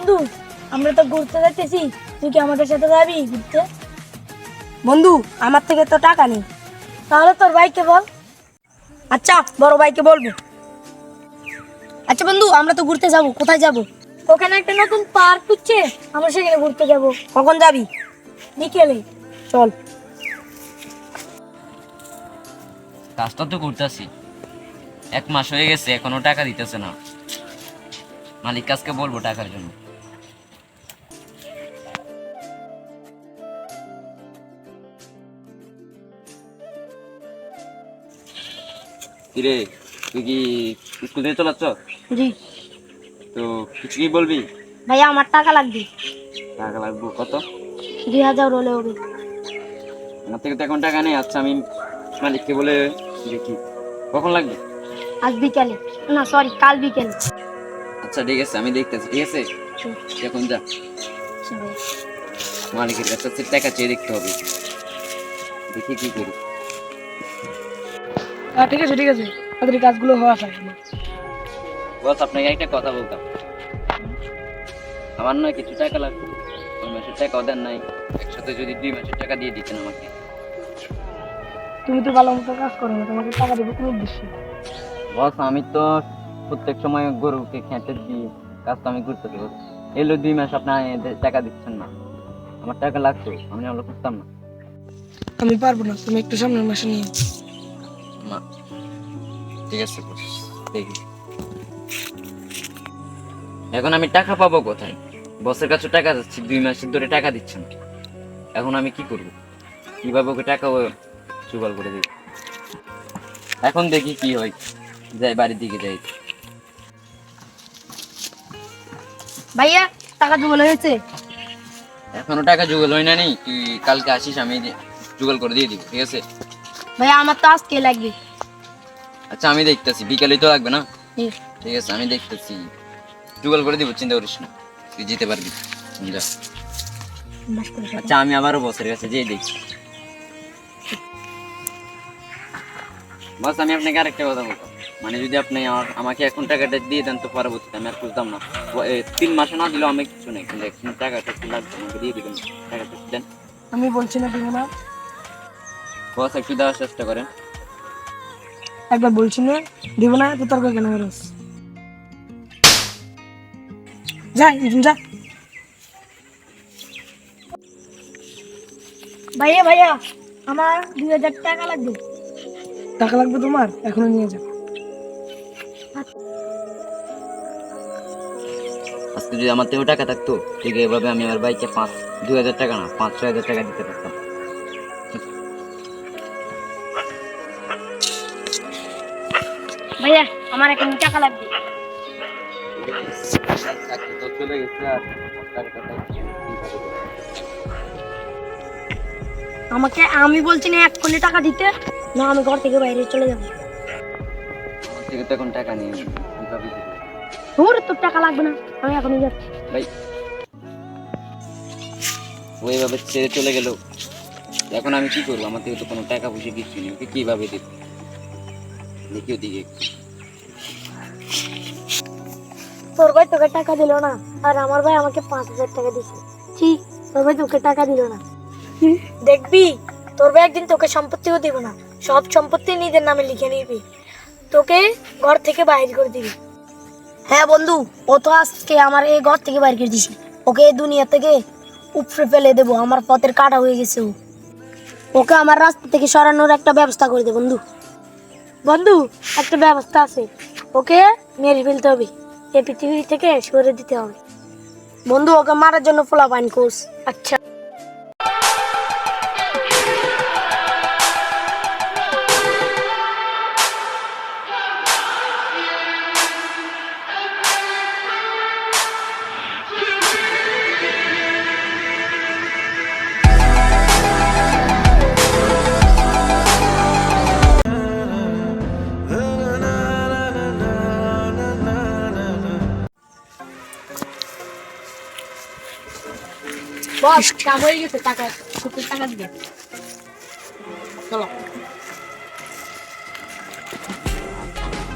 বন্ধু, আমরা তো ঘুরতে যাইতেছি, তুই কি আমাদের সাথে যাবি ঘুরতে? বন্ধু, আমার থেকে তো টাকা নেই। তাহলে তোর ভাইকে বল। আচ্ছা, বড় ভাইকে বলবো। আচ্ছা বন্ধু, আমরা তো ঘুরতে যাব, কোথায় যাব? ওখানে একটা নতুন পার্ক হচ্ছে, আমরা সেখানে ঘুরতে যাব। কখন যাবি? বিকেলে। চল। কাজটা তো করতেছি, 1 মাস হয়ে গেছে, এখনো টাকা দিতেছে না। মালিক কাজকে বলবো টাকার জন্য। কিরে, তুই কি স্কুল থেকে চলাচ্ছ? জি তো কিছু কি বলবি? ভাইয়া, আমার টাকা লাগবে। টাকা লাগবে কত? 2000 হলে হবে। আমার থেকে তো এখন টাকা নেই। আচ্ছা, আমি মালিককে বলে দেখি কখন লাগবে। আজ বিকেলে, না সরি, কাল বিকেলে। আচ্ছা ঠিক আছে, আমি দেখতেছি। ঠিক আছে, এখন যা, মালিকের কাছে টাকা চেয়ে দেখতে হবে, দেখি কি করি। ঠিক আছে ঠিক আছে, আমাদের এই কাজগুলো হওয়া চাই। বস, আপনাকে একটা কথা বলতাম। আমার না কিছু টাকা লাগবে, 2 মাসের টাকাও দেন নাই। একসাথে যদি 2 মাসের টাকা দিয়ে দিতেন আমাকে। তুমি তো ভালো মতো কাজ করো না, তোমাকে টাকা দেবো কোন উদ্দেশ্যে? বস, আমি তো প্রত্যেক সময় গরুকে খেতে দিই, কাজ তো আমি করতে পারি। এলো 2 মাস আপনার টাকা দিচ্ছেন না। আমার টাকা লাগতো, আমি নাহলে করতাম না। আমি পারবো না, তুমি একটু সামনের মাসে নিয়ে। মা, ঠিক আছে বস, দেখি এখন আমি টাকা পাবো কোথায়? বসের কাছে টাকা যাচ্ছে, 2 মাসের ধরে টাকা দিচ্ছেন। এখন আমি কি করব? কিভাবে ওকে টাকা জোগাড় করে দিই? এখন দেখি কি হয়, যাই বাড়ির দিকে যাই। ভাইয়া, টাকা জোগাড় হয়েছে? এখনো টাকা জোগাড় হয় না। নেই, তুই কালকে আসিস, আমি জোগাড় করে দিয়ে দিব। ঠিক আছে? ভাইয়া, আমার তো আজকে লাগবে। আচ্ছা, আমি দেখতেছি, বিকালে তো লাগবে না? জি। ঠিক আছে, আমি দেখতেছি, জোগাড় করে দিব, চিন্তা করিস না, তুই যেতে পারবি। যা। আচ্ছা, আমি আবারও বসের কাছে যেয়ে দেখি। বস, আমি আপনাকে আরেকটা কথা বলতাম। মানে যদি আপনি আমাকে এখন টাকাটা দিয়ে দেন, তো পরবর্তীতে আমি আর খুঁজতাম না। 3 মাসে না দিলেও আমি কিছু নেই, কিন্তু এখন টাকাটা একটু লাগবে, আমাকে দিয়ে দিবেন। টাকাটা একটু দেন। আমি বলছি না দেবো না, বস, একটু দেওয়ার চেষ্টা করেন। একবার বলছি না দেবো না, তো তর্ক কেন করস? যাই যা। ভাইয়া ভাইয়া, আমার 2000 টাকা লাগবে। টাকা লাগবে তোমার? এখনো নিয়ে যা। আজকে যদি আমার থেকেও টাকা থাকতো, ঠিক এভাবে আমি আমার বাইকে 2,000 টাকা না, 5-6,000 টাকা দিতে পারতাম। ভাইয়া, আমার এখন টাকা লাগবে। চাকরি তো চলে গেছে, আর টাকাটা আমি বলছি না এক্ষুনি টাকা দিতে, না আমি ঘর থেকে বাইরে চলে যাবো। আমার থেকে তো এখন টাকা নেই, কিভাবে দিব? তোর তোর টাকা লাগবে না, আমি এখনই যাচ্ছি। ভাই, ওইভাবে ছেড়ে চলে গেল, এখন আমি কি করবো? আমার থেকে তো কোনো টাকা পয়সা কিছু নেই, ওকে কিভাবে দিব? দেখি ওদিকে একটু। তোর ভাই তোকে টাকা দিল না, আর আমার ভাই আমাকে 5000 টাকা দিছে। ঠিক, তোর ভাই তোকে টাকা দিল না। দেখবি, তোর ভাই একদিন তোকে সম্পত্তিও দিব না, সব সম্পত্তি নিজের নামে লিখে নিবি, তোকে ঘর থেকে বাইর করে দিবি। হ্যাঁ বন্ধু, ও তো আজকে আমার এই ঘর থেকে বাইর করে দিছি, ওকে এই দুনিয়া থেকে উপড়ে ফেলে দেবো, আমার পথের কাটা হয়ে গেছে ও। ওকে আমার রাস্তা থেকে সরানোর একটা ব্যবস্থা করে দে বন্ধু। বন্ধু, একটা ব্যবস্থা আছে, ওকে মেরে ফেলতে হবে, এই পৃথিবী থেকে সরে দিতে হবে। বন্ধু, ওকে মারার জন্য পোলাপাইন কোর্স। আচ্ছা। বস, কাম হয়ে গেছে, টাকা 70 টাকা দিবে। চলো।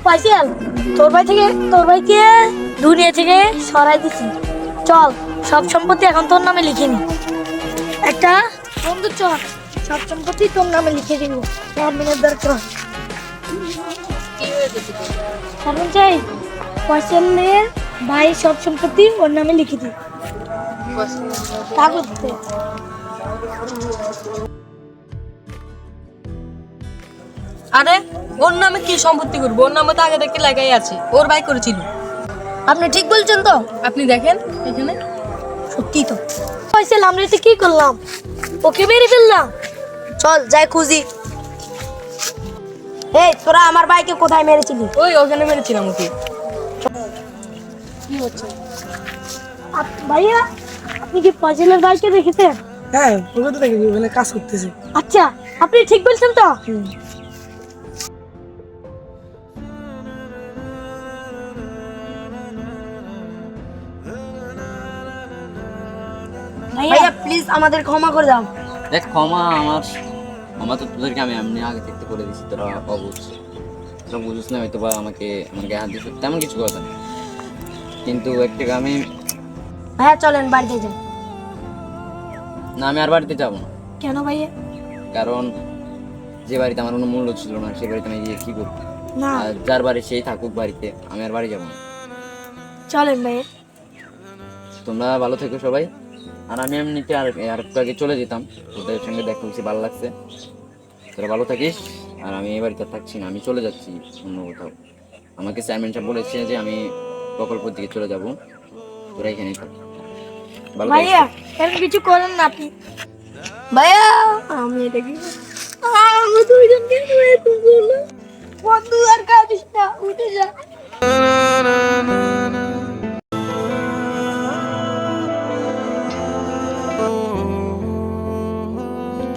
ফাইসাল, তোর ভাইকে দুনিয়া থেকে সরাই দিছি, চল সব সম্পত্তি এখন তোর নামে লিখে নি। একটা বন্ধু চল, সব সম্পত্তি তোর নামে লিখে দিব। চেয়ারম্যানের দরকার কারণ চাই ফয়সালের ভাই সব সম্পত্তি ওর নামে লিখে দিই কাগজে। আরে ওর নামে কি সম্পত্তি করবো? ওর নামে তো আগে থেকে লেখাই আছে, ওর ভাই করেছিল। আপনি ঠিক বলছেন তো? আপনি দেখেন এখানে। সত্যি তো। ফয়সাল আমরা এটা কি করলাম? ওকে মেরে ফেললাম। চল যাই খুঁজি। এই তোরা আমার ভাইকে কোথায় মেরেছিলি? ওই ওখানে মেরেছিলাম ওকে। ভাইয়া আপনি কি ফয়সালের ভাইকে দেখেছেন? হ্যাঁ ওকে তো দেখি ওখানে কাজ করতেছে। আচ্ছা আপনি ঠিক বলছেন তো? ভাইয়া প্লিজ আমাদের ক্ষমা করে দাও। দেখ ক্ষমা আমার তো তোদেরকে আমি এমনি আগে থেকে করে দিচ্ছি, তোরা অবুঝ, তোরা বুঝিস না হয়তো বা আমাকে আমার গায়ে হাত দিস তেমন কিছু কথা না, কিন্তু একটা আমি ভাইয়া চলেন বাড়িতে যাই। না আমি আর বাড়িতে যাবো না, কেন ভাইয়া? কারণ যে বাড়িতে আমার কোনো মূল্য ছিল না সেই বাড়িতে আমি গিয়ে কি করবো? না আর যার বাড়ি সেই থাকুক বাড়িতে, আমি আর বাড়ি যাবো না। চলেন ভাইয়া। তোমরা ভালো থেকো সবাই। আর আমি এমনিতে আর একটু আগে চলে যেতাম, তোদের সঙ্গে দেখা হয়েছে, ভালো লাগছে। তোরা ভালো থাকিস। আর আমি এই বাড়িতে থাকছি না, আমি চলে যাচ্ছি অন্য কোথাও। আমাকে চেয়ারম্যান সাহেব বলেছে যে আমি প্রকল্পের দিকে চলে যাব, তোরা এখানেই থাক। ভালো থাকিস। ভাইয়া এরকম কিছু করেন না আপনি। ভাইয়া আমি এটা কি আমি দুইজনকে মেরে তুললো। বন্ধু আর কাঁদিস না, উঠে যা।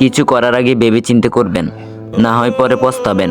কিছু করার আগে ভেবে চিন্তে করবেন, না হয় পরে পস্তাবেন।